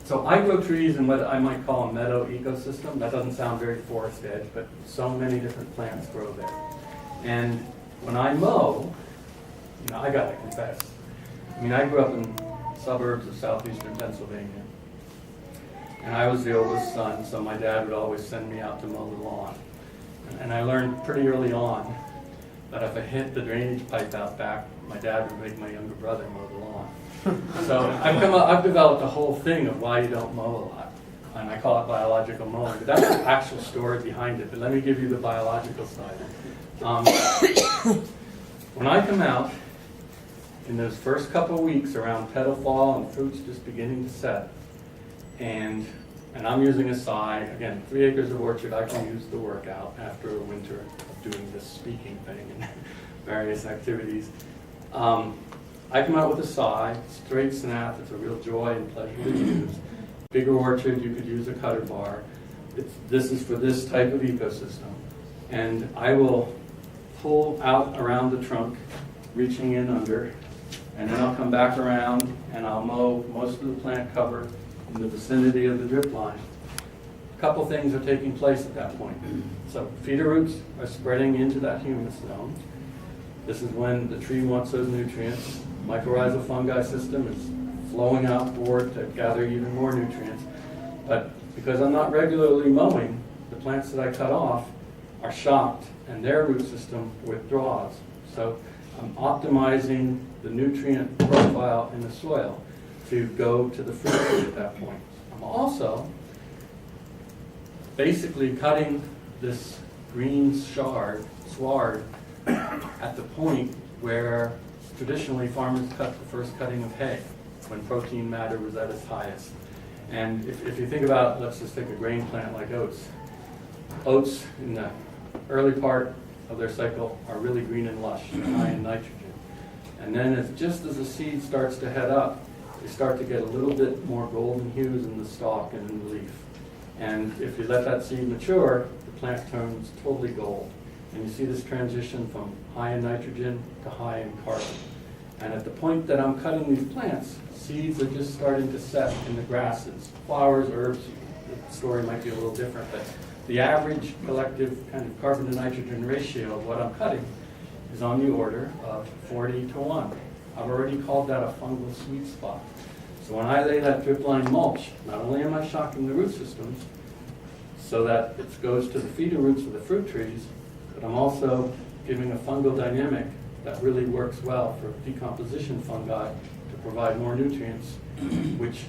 So I grow trees in what I might call a meadow ecosystem. That doesn't sound very forest edge, but so many different plants grow there. And when I mow, I gotta confess. I grew up in suburbs of southeastern Pennsylvania. And I was the oldest son, so my dad would always send me out to mow the lawn. And I learned pretty early on that if I hit the drainage pipe out back, my dad would make my younger brother mow the lawn. So I've developed a whole thing of why you don't mow a lot. And I call it biological mowing. But that's the actual story behind it. But let me give you the biological side. When I come out, in those first couple of weeks around petal fall and fruits just beginning to set, and I'm using a side, again, 3 acres of orchard, I can use the workout after a winter of doing this speaking thing and various activities. I come out with a side, straight snap, it's a real joy and pleasure to use. Bigger orchard, you could use a cutter bar. This is for this type of ecosystem. And I will pull out around the trunk, reaching in under, and then I'll come back around and I'll mow most of the plant cover in the vicinity of the drip line. A couple things are taking place at that point. So feeder roots are spreading into that humus zone. This is when the tree wants those nutrients. Mycorrhizal fungi system is flowing outboard to gather even more nutrients. But because I'm not regularly mowing, the plants that I cut off are shocked and their root system withdraws. So I'm optimizing the nutrient profile in the soil to go to the fruit tree at that point. I'm also basically cutting this green sward at the point where traditionally farmers cut the first cutting of hay when protein matter was at its highest. And if you think about, let's just take a grain plant like oats. Oats in the early part of their cycle are really green and lush and high in nitrogen. And then just as the seed starts to head up, they start to get a little bit more golden hues in the stalk and in the leaf. And if you let that seed mature, the plant turns totally gold. And you see this transition from high in nitrogen to high in carbon. And at the point that I'm cutting these plants, seeds are just starting to set in the grasses. Flowers, herbs, the story might be a little different, but the average collective kind of carbon to nitrogen ratio of what I'm cutting is on the order of 40:1. I've already called that a fungal sweet spot. So when I lay that drip line mulch, not only am I shocking the root systems so that it goes to the feeder roots of the fruit trees, but I'm also giving a fungal dynamic that really works well for decomposition fungi to provide more nutrients, which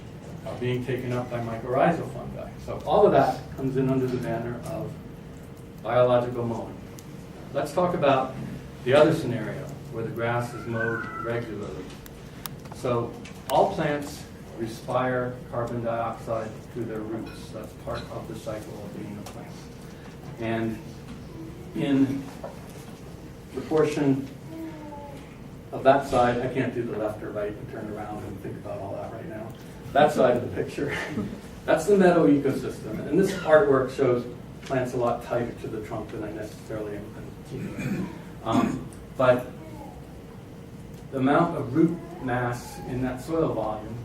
are being taken up by mycorrhizal fungi. So all of that comes in under the banner of biological mowing. Let's talk about the other scenario where the grass is mowed regularly. So all plants respire carbon dioxide through their roots. That's part of the cycle of being a plant. And in the portion of that side, I can't do the left or right and turn around and think about all that right now. That side of the picture, that's the meadow ecosystem. And this artwork shows plants a lot tighter to the trunk than I necessarily am keeping. But the amount of root mass in that soil volume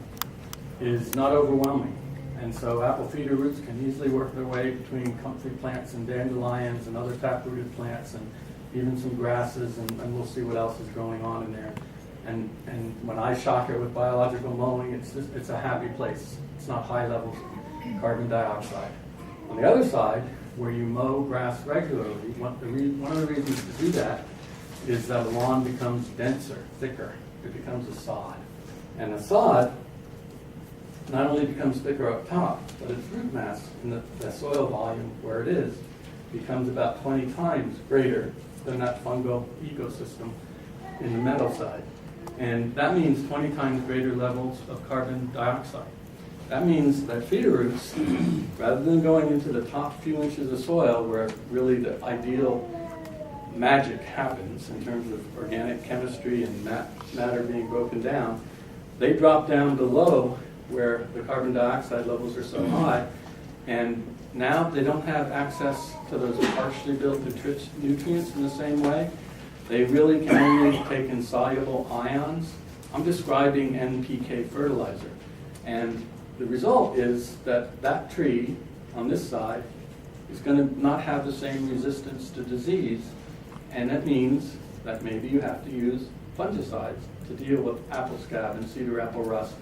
is not overwhelming. And so apple feeder roots can easily work their way between comfrey plants and dandelions and other taprooted plants and even some grasses, and we'll see what else is going on in there. And when I shock it with biological mowing, it's a happy place. It's not high levels of carbon dioxide. On the other side, where you mow grass regularly, one of the reasons to do that is that a lawn becomes denser, thicker. It becomes a sod. And a sod not only becomes thicker up top, but its root mass in the soil volume where it is becomes about 20 times greater than that fungal ecosystem in the meadow side. And that means 20 times greater levels of carbon dioxide. That means that feeder roots, rather than going into the top few inches of soil where really the ideal magic happens in terms of organic chemistry and matter being broken down, they drop down below where the carbon dioxide levels are so high, and now they don't have access to those partially built nutrients in the same way. They really can only take insoluble ions. I'm describing NPK fertilizer. And the result is that that tree on this side is going to not have the same resistance to disease, and that means that maybe you have to use fungicides to deal with apple scab and cedar apple rust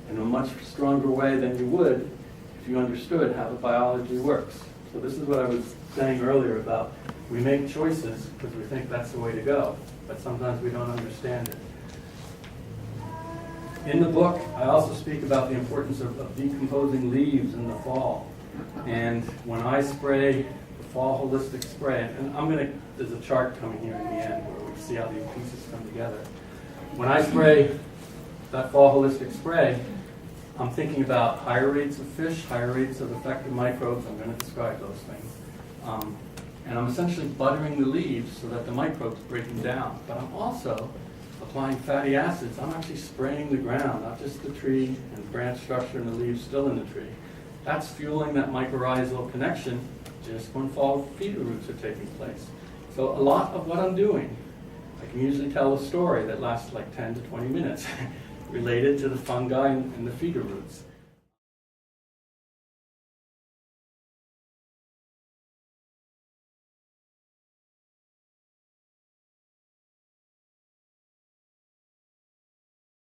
in a much stronger way than you would if you understood how the biology works. So this is what I was saying earlier about we make choices because we think that's the way to go, but sometimes we don't understand it. In the book, I also speak about the importance of decomposing leaves in the fall. And when I spray the fall holistic spray, and there's a chart coming here in the end where we see how these pieces come together. When I spray that fall holistic spray, I'm thinking about higher rates of fish, higher rates of effective microbes. I'm going to describe those things. And I'm essentially buttering the leaves so that the microbes break them down. But I'm also applying fatty acids. I'm actually spraying the ground, not just the tree and branch structure and the leaves still in the tree. That's fueling that mycorrhizal connection just when fall feeder roots are taking place. So a lot of what I'm doing, I can usually tell a story that lasts like 10 to 20 minutes related to the fungi and the feeder roots.